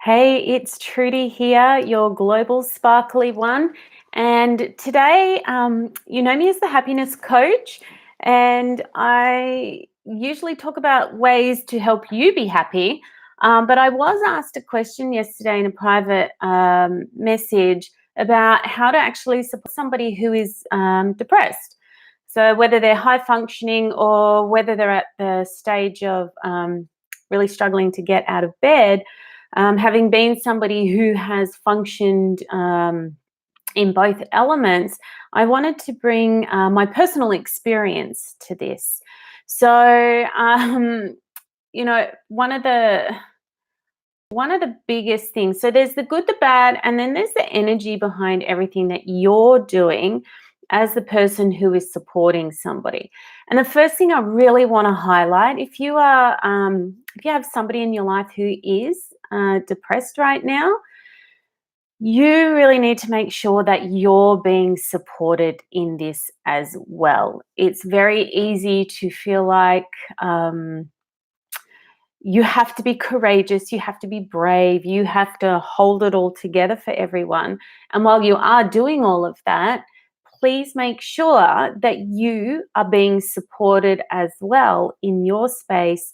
Hey, it's Trudy here, your global sparkly one. And today, you know me as the happiness coach, and I usually talk about ways to help you be happy. But I was asked a question yesterday in a private message about how to actually support somebody who is depressed. So, whether they're high functioning or whether they're at the stage of really struggling to get out of bed, having been somebody who has functioned in both elements, I wanted to bring my personal experience to this. So, you know, one of the biggest things. So there's the good, the bad, and then there's the energy behind everything that you're doing as the person who is supporting somebody. And the first thing I really want to highlight, if you have somebody in your life who is depressed right now, you really need to make sure that you're being supported in this as well. It's very easy to feel like you have to be courageous, you have to be brave, you have to hold it all together for everyone. And while you are doing all of that, please make sure that you are being supported as well in your space,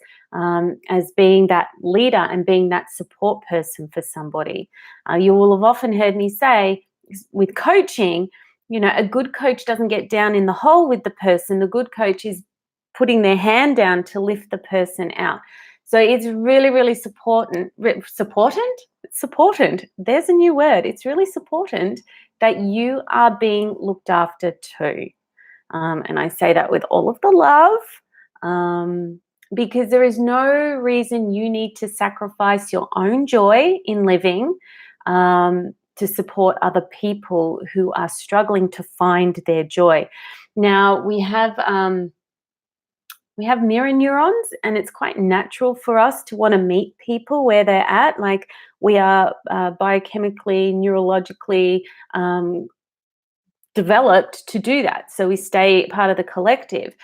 as being that leader and being that support person for somebody. You will have often heard me say with coaching, a good coach doesn't get down in the hole with the person. The good coach is putting their hand down to lift the person out. So it's really, really supportant. There's a new word. It's really supportant that you are being looked after too. And I say that with all of the love, because there is no reason you need to sacrifice your own joy in living to support other people who are struggling to find their joy. Now, we have mirror neurons, and it's quite natural for us to want to meet people where they're at. Like, we are biochemically, neurologically developed to do that. So we stay part of the collective.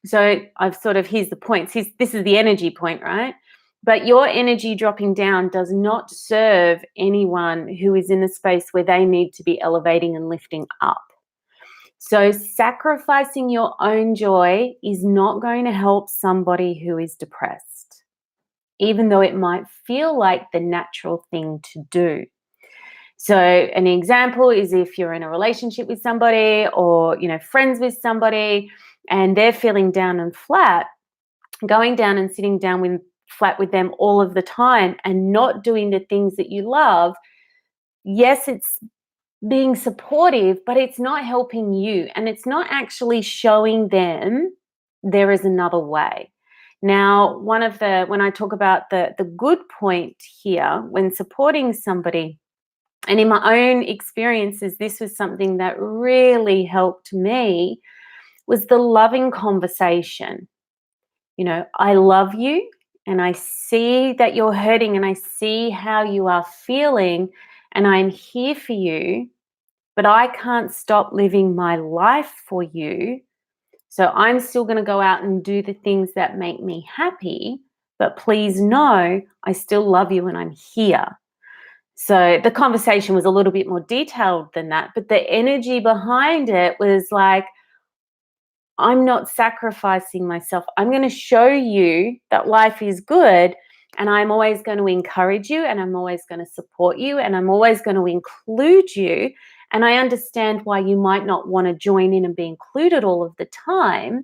So here's the point. This is the energy point, right? But your energy dropping down does not serve anyone who is in a space where they need to be elevating and lifting up. So, sacrificing your own joy is not going to help somebody who is depressed, even though it might feel like the natural thing to do. So, an example is if you're in a relationship with somebody or, friends with somebody and they're feeling down and flat, going down and sitting down flat with them all of the time and not doing the things that you love. Yes, it's being supportive, but it's not helping you, and it's not actually showing them there is another way. Now, when I talk about the good point here when supporting somebody, and in my own experiences, this was something that really helped me, was the loving conversation. I love you, and I see that you're hurting, and I see how you are feeling, and I'm here for you, but I can't stop living my life for you. So I'm still going to go out and do the things that make me happy. But please know I still love you and I'm here. So the conversation was a little bit more detailed than that. But the energy behind it was like, I'm not sacrificing myself. I'm going to show you that life is good. And I'm always going to encourage you, and I'm always going to support you, and I'm always going to include you. And I understand why you might not want to join in and be included all of the time,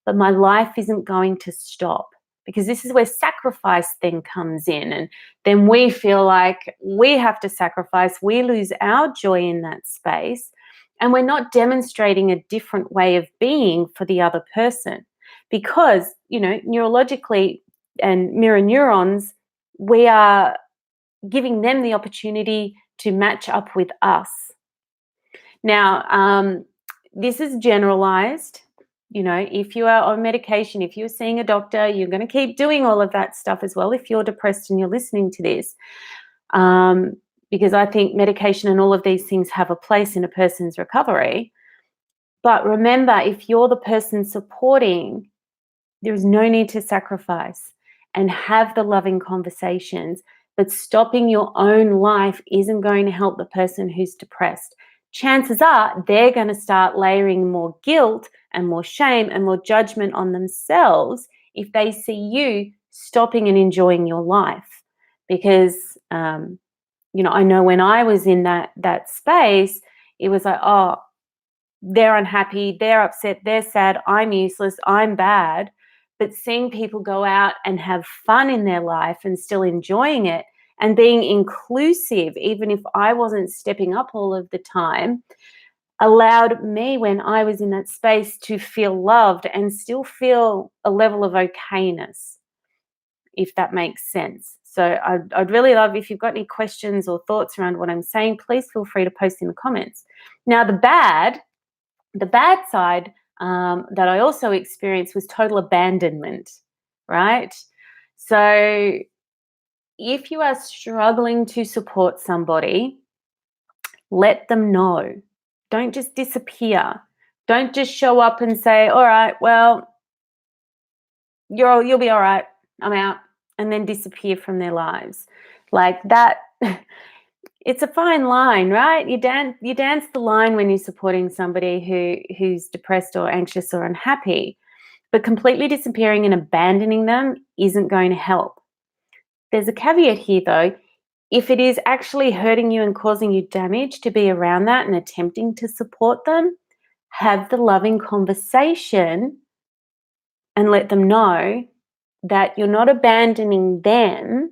but my life isn't going to stop, because this is where sacrifice then comes in. And then we feel like we have to sacrifice. We lose our joy in that space, and we're not demonstrating a different way of being for the other person, because, neurologically, and mirror neurons, we are giving them the opportunity to match up with us. Now, this is generalized. If you are on medication, if you're seeing a doctor, you're going to keep doing all of that stuff as well if you're depressed and you're listening to this. Because I think medication and all of these things have a place in a person's recovery. But remember, if you're the person supporting, there is no need to sacrifice, and have the loving conversations, but stopping your own life isn't going to help the person who's depressed. Chances are they're going to start layering more guilt and more shame and more judgment on themselves if they see you stopping and enjoying your life. Because, I know when I was in that space, it was like, oh, they're unhappy, they're upset, they're sad, I'm useless, I'm bad. But seeing people go out and have fun in their life and still enjoying it and being inclusive, even if I wasn't stepping up all of the time, allowed me, when I was in that space, to feel loved and still feel a level of okayness, if that makes sense. So I'd really love, if you've got any questions or thoughts around what I'm saying, please feel free to post in the comments. Now, the bad side that I also experienced was total abandonment, right? So if you are struggling to support somebody, let them know. Don't just disappear. Don't just show up and say, all right, well, you'll be all right, I'm out, and then disappear from their lives. Like that, it's a fine line, right? You dance the line when you're supporting somebody who's depressed or anxious or unhappy, but completely disappearing and abandoning them isn't going to help. There's a caveat here though. If it is actually hurting you and causing you damage to be around that and attempting to support them, have the loving conversation and let them know that you're not abandoning them.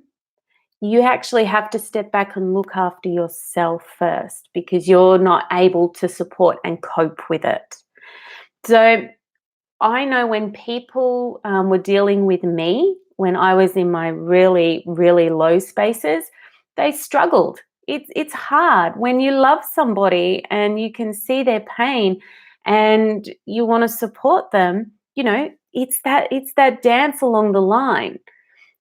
You actually have to step back and look after yourself first, because you're not able to support and cope with it. So I know when people were dealing with me when I was in my really, really low spaces, they struggled. It's hard when you love somebody and you can see their pain and you want to support them. It's that dance along the line.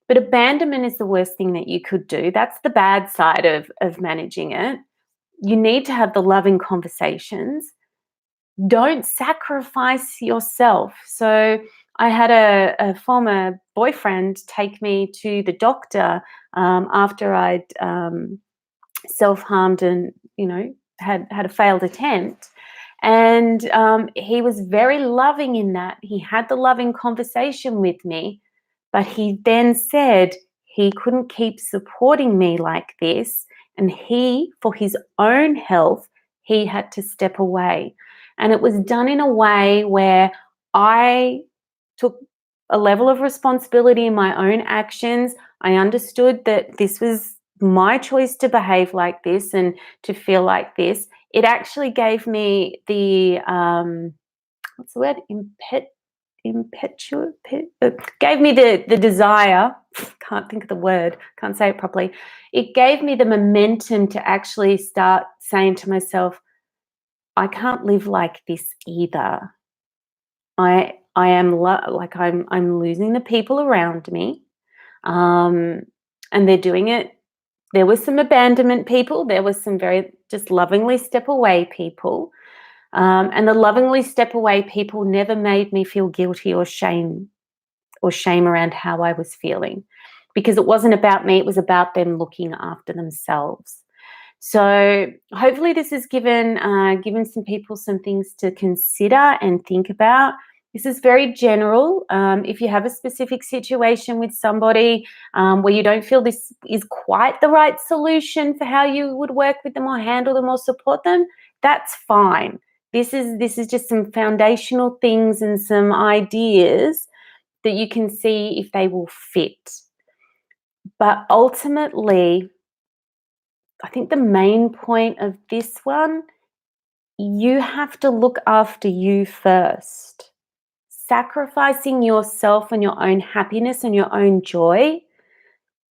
But abandonment is the worst thing that you could do. That's the bad side of managing it. You need to have the loving conversations. Don't sacrifice yourself. So I had a former boyfriend take me to the doctor after I'd self-harmed and, had a failed attempt. And he was very loving in that. He had the loving conversation with me, but he then said he couldn't keep supporting me like this. And for his own health, he had to step away. And it was done in a way where I took a level of responsibility in my own actions. I understood that this was my choice to behave like this and to feel like this. It actually gave me the, what's the word? Gave me the desire, can't think of the word, can't say it properly. It gave me the momentum to actually start saying to myself, I can't live like this either. I am I'm losing the people around me, and they're doing it. There was some abandonment people. There was some very just lovingly step away people, and the lovingly step away people never made me feel guilty or shame around how I was feeling, because it wasn't about me. It was about them looking after themselves. So hopefully this has given some people some things to consider and think about. This is very general. If you have a specific situation with somebody where you don't feel this is quite the right solution for how you would work with them or handle them or support them, that's fine. This is just some foundational things and some ideas that you can see if they will fit. But ultimately, I think the main point of this one, you have to look after you first. Sacrificing yourself and your own happiness and your own joy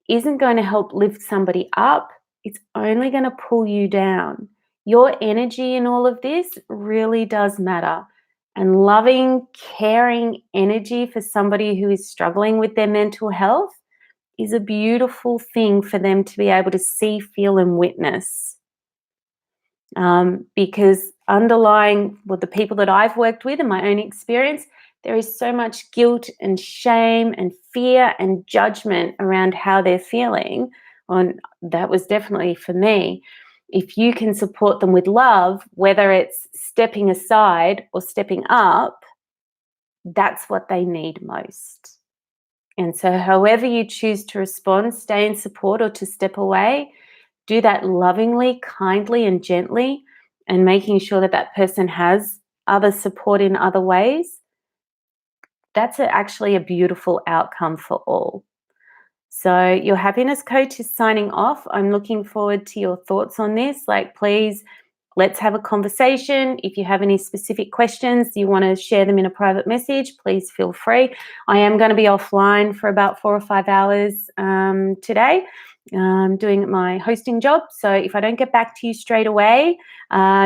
isn't going to help lift somebody up. It's only going to pull you down. Your energy in all of this really does matter. And loving, caring energy for somebody who is struggling with their mental health is a beautiful thing for them to be able to see, feel, and witness. Because underlying the people that I've worked with in my own experience, there is so much guilt and shame and fear and judgment around how they're feeling And that was definitely for me. If you can support them with love, whether it's stepping aside or stepping up, that's what they need most. And so, however you choose to respond, stay in support or to step away, do that lovingly, kindly, and gently, and making sure that that person has other support in other ways. That's actually a beautiful outcome for all. So, your happiness coach is signing off. I'm looking forward to your thoughts on this. Like, please, let's have a conversation. If you have any specific questions, you want to share them in a private message, please feel free. I am going to be offline for about 4 or 5 hours today, doing my hosting job. So, if I don't get back to you straight away,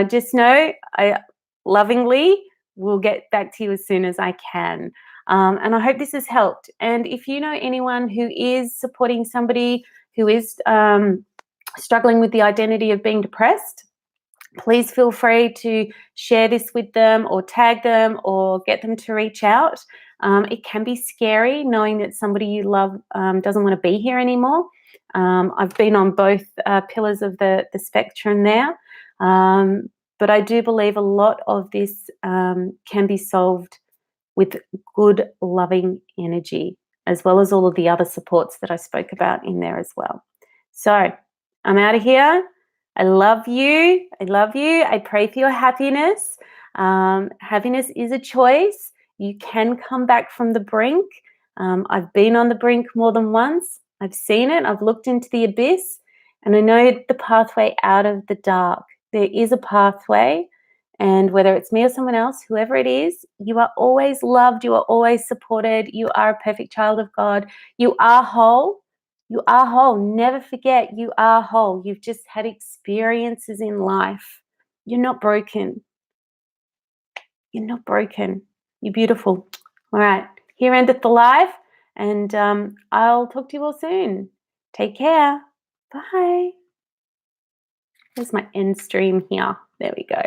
just know I lovingly will get back to you as soon as I can. And I hope this has helped. And if you know anyone who is supporting somebody who is struggling with the identity of being depressed, please feel free to share this with them or tag them or get them to reach out. It can be scary knowing that somebody you love doesn't want to be here anymore. I've been on both pillars of the spectrum there. But I do believe a lot of this can be solved with good, loving energy, as well as all of the other supports that I spoke about in there as well. So I'm out of here. I love you. I love you. I pray for your happiness. Happiness is a choice. You can come back from the brink. I've been on the brink more than once. I've seen it. I've looked into the abyss, and I know the pathway out of the dark. There is a pathway. And whether it's me or someone else, whoever it is, you are always loved. You are always supported. You are a perfect child of God. You are whole. You are whole. Never forget, you are whole. You've just had experiences in life. You're not broken. You're not broken. You're beautiful. All right. Here endeth the live. And I'll talk to you all soon. Take care. Bye. There's my end stream here. There we go.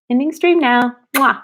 Ending stream now. Mwah.